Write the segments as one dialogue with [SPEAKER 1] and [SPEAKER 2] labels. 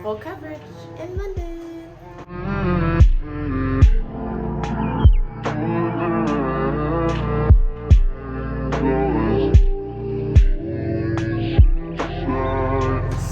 [SPEAKER 1] full coverage in London.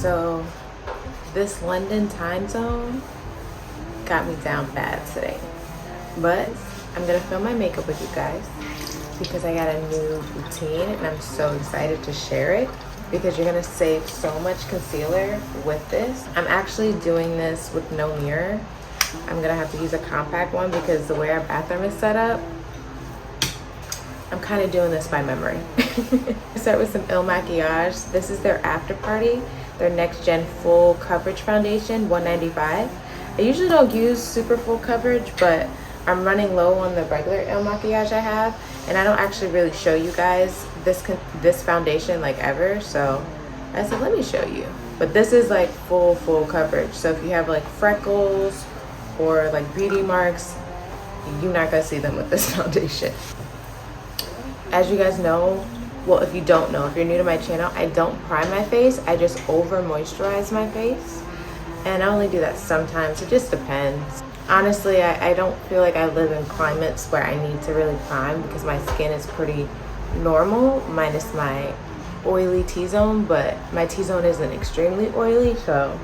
[SPEAKER 1] So this London time zone got me down bad today, but I'm gonna film my makeup with you guys because I got a new routine and I'm so excited to share it because you're gonna save so much concealer with this. I'm actually doing this with no mirror. I'm gonna have to use a compact one because the way our bathroom is set up, I'm kind of doing this by memory. Start with some Il Makiage. This is their After Party, their Next Gen Full Coverage Foundation, $195. I usually don't use super full coverage, but I'm running low on the regular Il Makiage I have, and I don't actually really show you guys this foundation like ever, so I said let me show you. But this is like full coverage, so if you have like freckles or like beauty marks, you're not gonna see them with this foundation. As you guys know, well, if you don't know, if you're new to my channel, I don't prime my face. I just over moisturize my face, and I only do that sometimes. It just depends. Honestly, I don't feel like I live in climates where I need to really prime because my skin is pretty normal, minus my oily T-zone, but my T-zone isn't extremely oily, so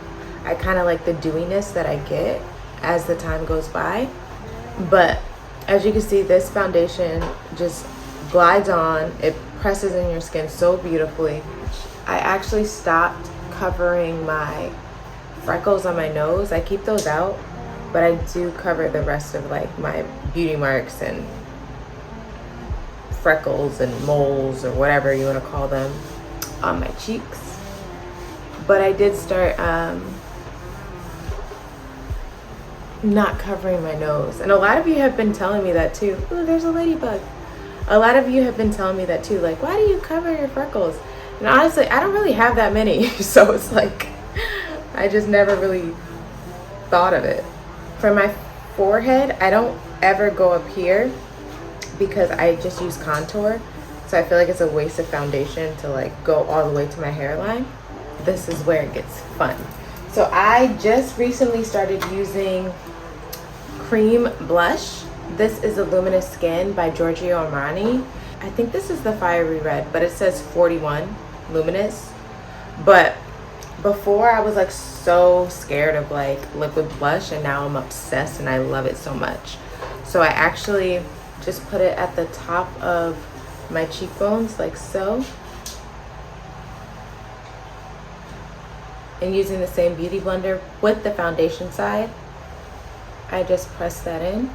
[SPEAKER 1] I kind of like the dewiness that I get as the time goes by. But as you can see, this foundation just glides on. It presses in your skin so beautifully. I actually stopped covering my freckles on my nose. I keep those out, but I do cover the rest of like my beauty marks and freckles and moles or whatever you want to call them on my cheeks. But I did start not covering my nose, and a lot of you have been telling me that too. Ooh, there's a ladybug. A lot of you have been telling me that too, like, why do you cover your freckles? And honestly, I don't really have that many, so it's like I just never really thought of it. For my forehead, I don't ever go up here because I just use contour, so I feel like it's a waste of foundation to like go all the way to my hairline. This is where it gets fun. So I just recently started using cream blush. This is a Luminous Skin by Giorgio Armani. I think this is the Fiery Red, but it says 41 Luminous. But before I was like so scared of like liquid blush, and now I'm obsessed and I love it so much. So I actually just put it at the top of my cheekbones like so. And using the same beauty blender with the foundation side, I just press that in.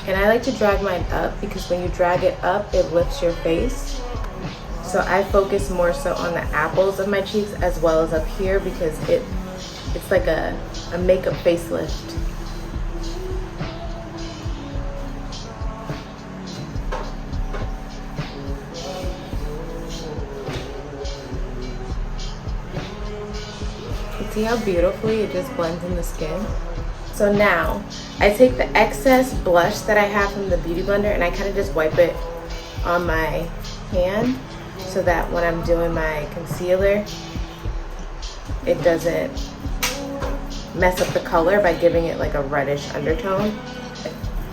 [SPEAKER 1] And I like to drag mine up because when you drag it up, it lifts your face. So I focus more so on the apples of my cheeks as well as up here because it's like a makeup facelift. See how beautifully it just blends in the skin? So now I take the excess blush that I have from the beauty blender and I kind of just wipe it on my hand so that when I'm doing my concealer, it doesn't mess up the color by giving it like a reddish undertone.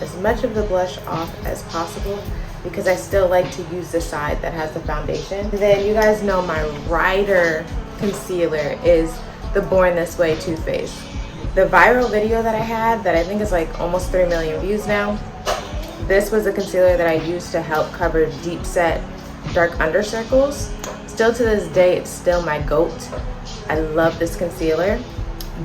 [SPEAKER 1] As much of the blush off as possible because I still like to use the side that has the foundation. And then you guys know my Rider concealer is the Born This Way Too Faced. The viral video that I had that I think is like almost 3 million views now, this was a concealer that I used to help cover deep set dark under circles. Still to this day, it's still my GOAT. I love this concealer.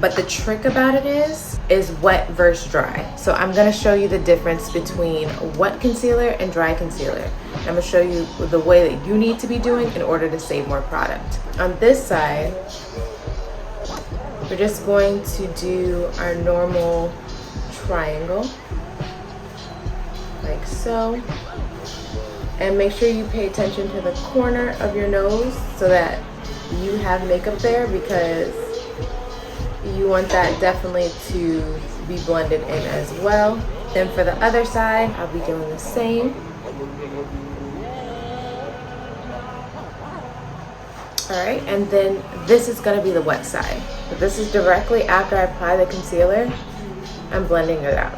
[SPEAKER 1] But the trick about it is wet versus dry. So I'm gonna show you the difference between wet concealer and dry concealer. I'm gonna show you the way that you need to be doing in order to save more product. On this side, we're just going to do our normal triangle, like so. And make sure you pay attention to the corner of your nose so that you have makeup there, because you want that definitely to be blended in as well. Then for the other side, I'll be doing the same. All right, and then this is gonna be the wet side. But this is directly after I apply the concealer. I'm blending it out.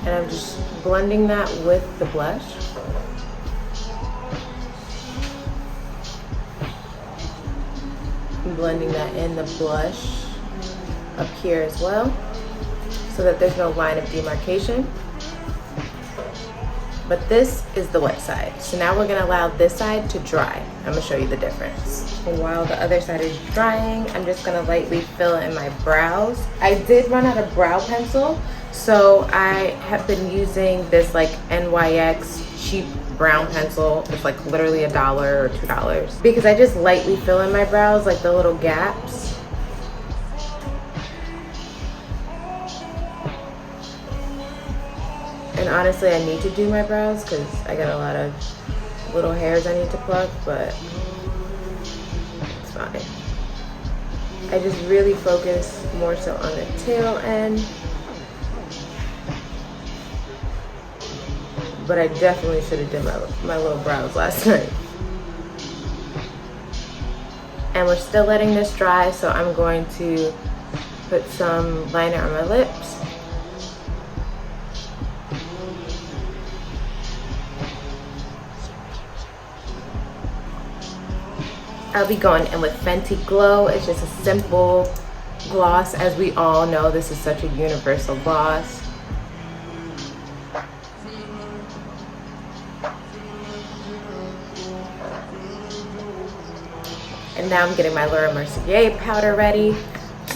[SPEAKER 1] And I'm just blending that with the blush. I'm blending that in the blush up here as well, so that there's no line of demarcation. But this is the wet side. So now we're gonna allow this side to dry. I'm gonna show you the difference. While the other side is drying, I'm just gonna lightly fill in my brows. I did run out of brow pencil, so I have been using this like NYX cheap brown pencil. It's like literally $1 or $2, because I just lightly fill in my brows, like the little gaps. And honestly, I need to do my brows because I got a lot of little hairs I need to pluck, but it's fine. I just really focus more so on the tail end. But I definitely should have done my little brows last night. And we're still letting this dry, so I'm going to put some liner on my lips. I'll be going in with Fenty Glow. It's just a simple gloss. As we all know, this is such a universal gloss. And now I'm getting my Laura Mercier powder ready.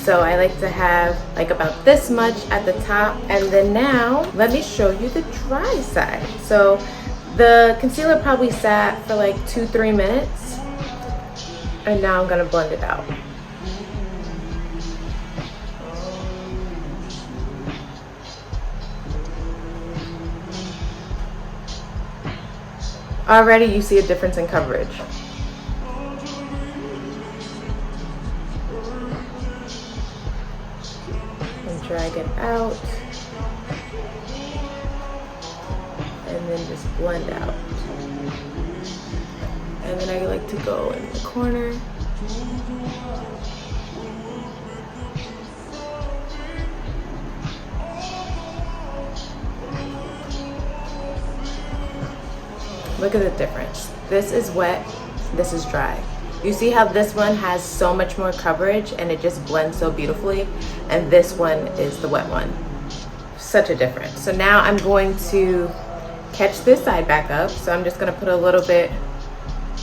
[SPEAKER 1] So I like to have like about this much at the top. And then now, let me show you the dry side. So the concealer probably sat for like 2-3 minutes. And now I'm gonna blend it out. Already you see a difference in coverage. And drag it out. And then just blend out. And then I like to go in the corner. Look at the difference. This is wet, this is dry. You see how this one has so much more coverage and it just blends so beautifully, and this one is the wet one. Such a difference. So now I'm going to catch this side back up. So I'm just gonna put a little bit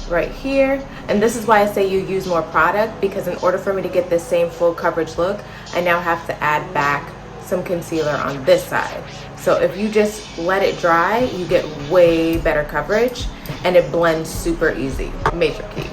[SPEAKER 1] right here, and this is why I say you use more product, because in order for me to get this same full coverage look, I now have to add back some concealer on this side. So if you just let it dry, you get way better coverage and it blends super easy. Major key.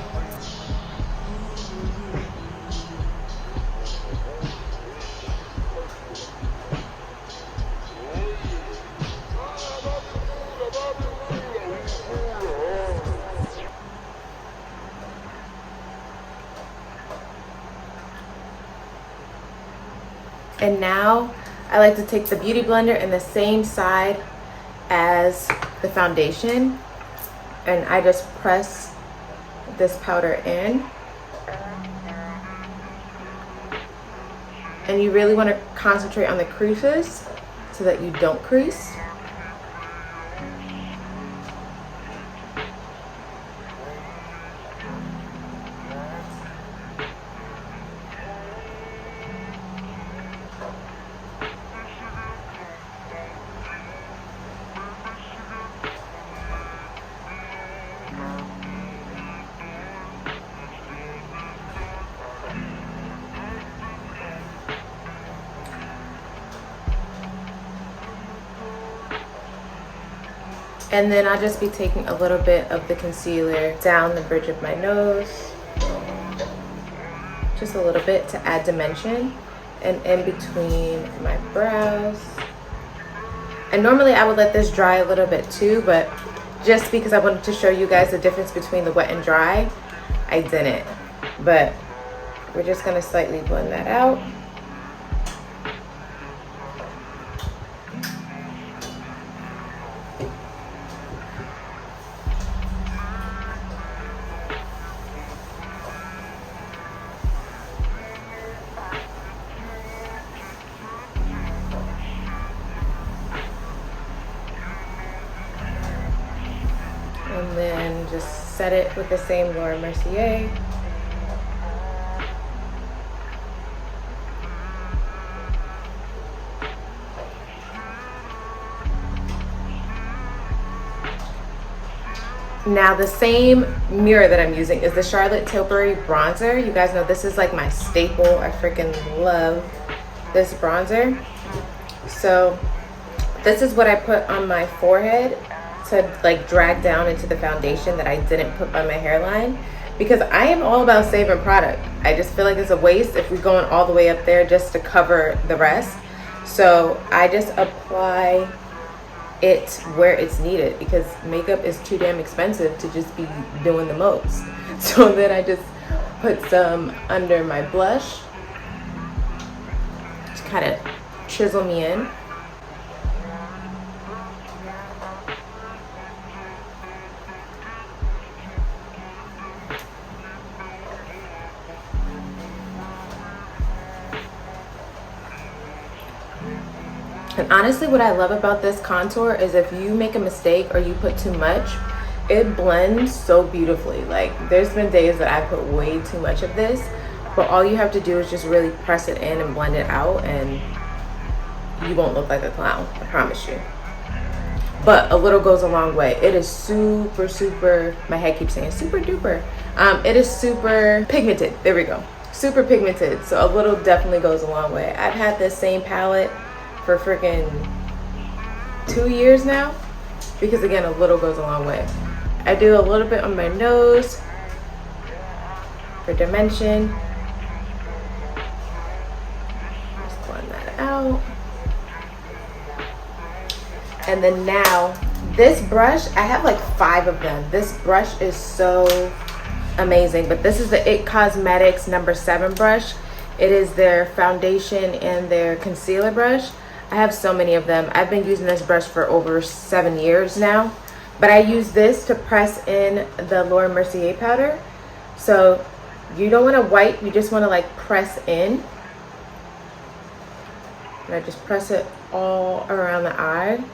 [SPEAKER 1] And now I like to take the Beauty Blender in the same side as the foundation, and I just press this powder in. And you really want to concentrate on the creases so that you don't crease. And then I'll just be taking a little bit of the concealer down the bridge of my nose. Just a little bit to add dimension. And in between my brows. And normally I would let this dry a little bit too, but just because I wanted to show you guys the difference between the wet and dry, I didn't. But we're just gonna slightly blend that out. And then just set it with the same Laura Mercier. Now the same mirror that I'm using is the Charlotte Tilbury bronzer. You guys know this is like my staple. I freaking love this bronzer. So this is what I put on my forehead to like drag down into the foundation that I didn't put by my hairline, because I am all about saving product. I just feel like it's a waste if we're going all the way up there just to cover the rest. So I just apply it where it's needed, because makeup is too damn expensive to just be doing the most. So then I just put some under my blush, just kind of chisel me in. And honestly, what I love about this contour is if you make a mistake or you put too much, it blends so beautifully. Like, there's been days that I put way too much of this, but all you have to do is just really press it in and blend it out, and you won't look like a clown, I promise you. But a little goes a long way. It is super, super, my head keeps saying super duper. It is super pigmented, there we go. Super pigmented, so a little definitely goes a long way. I've had this same palette for freaking 2 years now, because again, a little goes a long way. I do a little bit on my nose for dimension. Just blend that out. And then now, this brush, I have like 5 of them. This brush is so amazing, but this is the IT Cosmetics number 7 brush. It is their foundation and their concealer brush. I have so many of them. I've been using this brush for over 7 years now, but I use this to press in the Laura Mercier powder. So you don't want to wipe, you just want to like press in. And I just press it all around the eye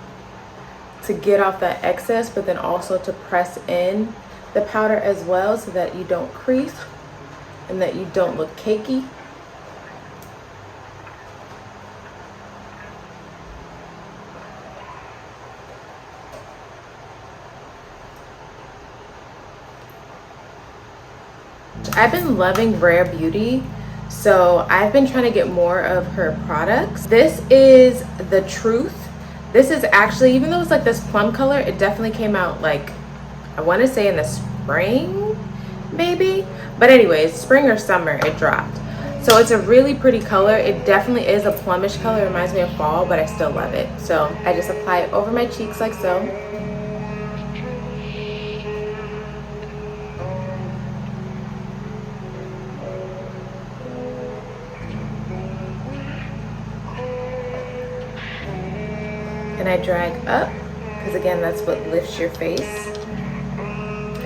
[SPEAKER 1] to get off that excess, but then also to press in the powder as well, so that you don't crease and that you don't look cakey. I've been loving Rare Beauty, so I've been trying to get more of her products. This is the Truth. This is actually, even though it's like this plum color, it definitely came out like, I want to say in the spring, maybe. But anyways, spring or summer it dropped. So it's a really pretty color. It definitely is a plumish color. It reminds me of fall, but I still love it. So I just apply it over my cheeks like so. And I drag up, because again, that's what lifts your face.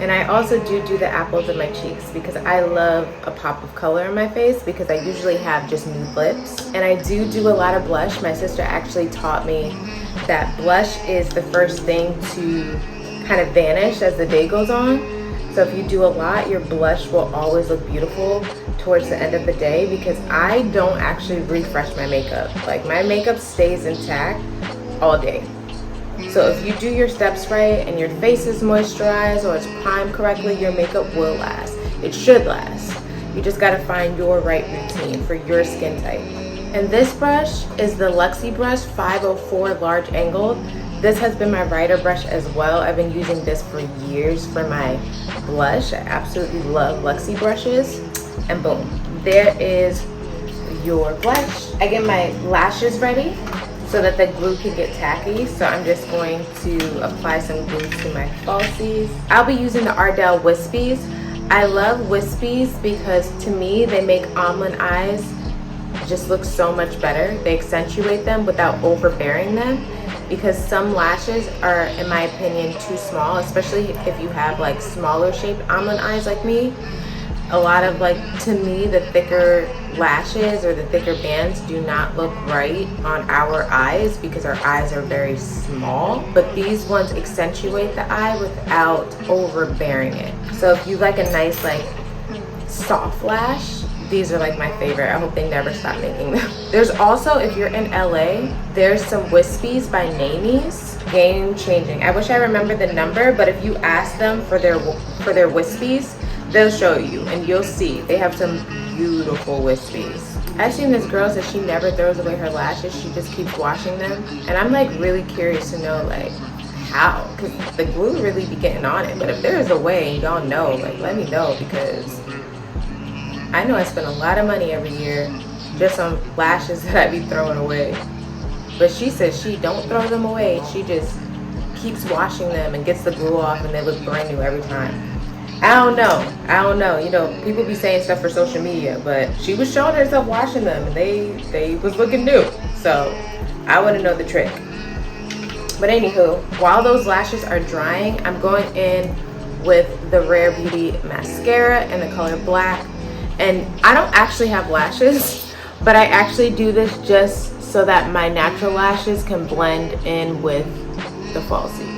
[SPEAKER 1] And I also do the apples of my cheeks, because I love a pop of color in my face, because I usually have just nude lips. And I do a lot of blush. My sister actually taught me that blush is the first thing to kind of vanish as the day goes on. So if you do a lot, your blush will always look beautiful towards the end of the day, because I don't actually refresh my makeup. Like, my makeup stays intact all day. So if you do your steps right and your face is moisturized or it's primed correctly, your makeup will last. It should last. You just gotta find your right routine for your skin type. And this brush is the Luxie brush 504 large angled. This has been my writer brush as well. I've been using this for years for my blush. I absolutely love Luxie brushes. And boom, there is your blush. I get my lashes ready. so that the glue can get tacky. So I'm just going to apply some glue to my falsies. I'll be using the Ardell Wispies. I love Wispies because to me they make omelet eyes just look so much better. They accentuate them without overbearing them, because some lashes are, in my opinion, too small, especially if you have like smaller shaped omelet eyes like me. A lot of, like, to me, the thicker lashes or the thicker bands do not look right on our eyes because our eyes are very small, but these ones accentuate the eye without overbearing it. So if you like a nice, like, soft lash, these are like my favorite. I hope they never stop making them. There's also, if you're in LA, there's some Wispies by Namies. Game changing. I wish I remembered the number, but if you ask them for their Wispies, they'll show you and you'll see they have some beautiful Wispies. I've seen this girl says she never throws away her lashes, she just keeps washing them, and I'm like really curious to know like how, because the glue really be getting on it. But if there's a way and y'all know, like, let me know, because I know I spend a lot of money every year just on lashes that I be throwing away. But she says she don't throw them away, she just keeps washing them and gets the glue off and they look brand new every time. I don't know, you know, people be saying stuff for social media, but she was showing herself washing them and they was looking new. So I want to know the trick. But anywho, while those lashes are drying, I'm going in with the Rare Beauty mascara in the color black. And I don't actually have lashes, but I actually do this just so that my natural lashes can blend in with the falsies.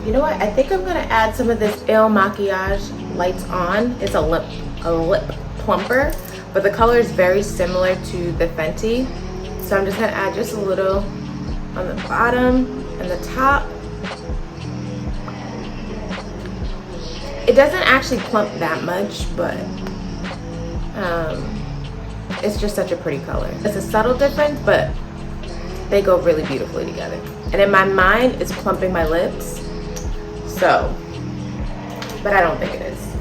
[SPEAKER 1] You know what? I think I'm gonna add some of this Il Makiage Lights On. It's a lip plumper, but the color is very similar to the Fenty. So I'm just gonna add just a little on the bottom and the top. It doesn't actually plump that much, but it's just such a pretty color. It's a subtle difference, but they go really beautifully together. And in my mind, it's plumping my lips. So, but I don't think it is.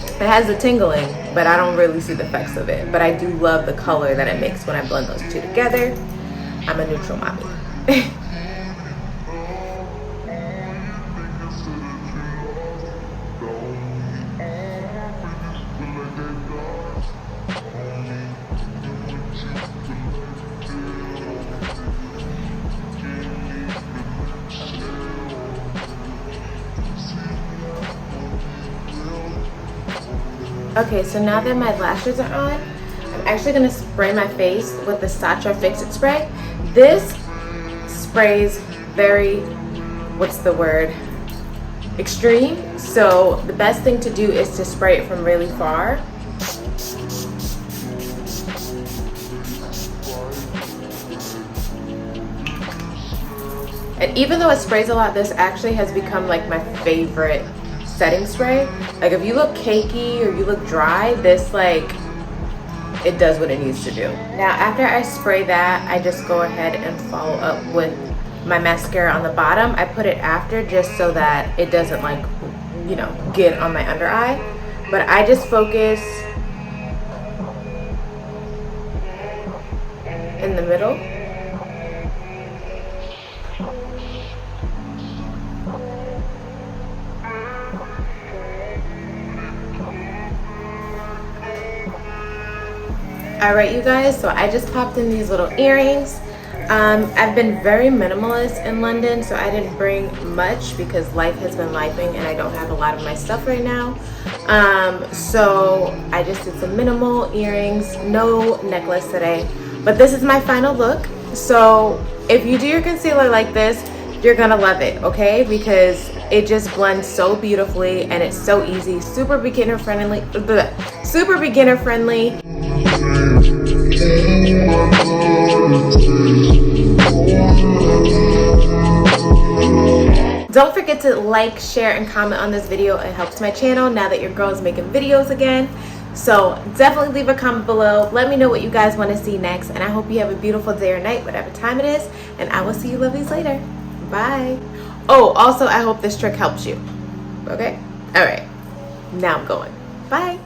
[SPEAKER 1] It has the tingling, but I don't really see the effects of it. But I do love the color that it makes when I blend those two together. I'm a neutral mommy. Okay, so now that my lashes are on, I'm actually gonna spray my face with the Sacha Fix-It spray. This sprays very, what's the word? Extreme. So the best thing to do is to spray it from really far. And even though it sprays a lot, this actually has become like my favorite setting spray. Like if you look cakey or you look dry, this, like, it does what it needs to do. Now after I spray that, I just go ahead and follow up with my mascara on the bottom. I put it after just so that it doesn't, like, you know, get on my under eye. But I just focus in the middle. Alright you guys, so I just popped in these little earrings. I've been very minimalist in London, so I didn't bring much because life has been lifing and I don't have a lot of my stuff right now. So I just did some minimal earrings, no necklace today. But this is my final look. So if you do your concealer like this, you're gonna love it, okay? Because it just blends so beautifully and it's so easy, super beginner friendly. Don't forget to like, share, and comment on this video. It helps my channel now that your girl is making videos again. So definitely leave a comment below. Let me know what you guys want to see next. And I hope you have a beautiful day or night, whatever time it is. And I will see you lovelies later. Bye. Oh, also, I hope this trick helps you. Okay? All right. Now I'm going. Bye.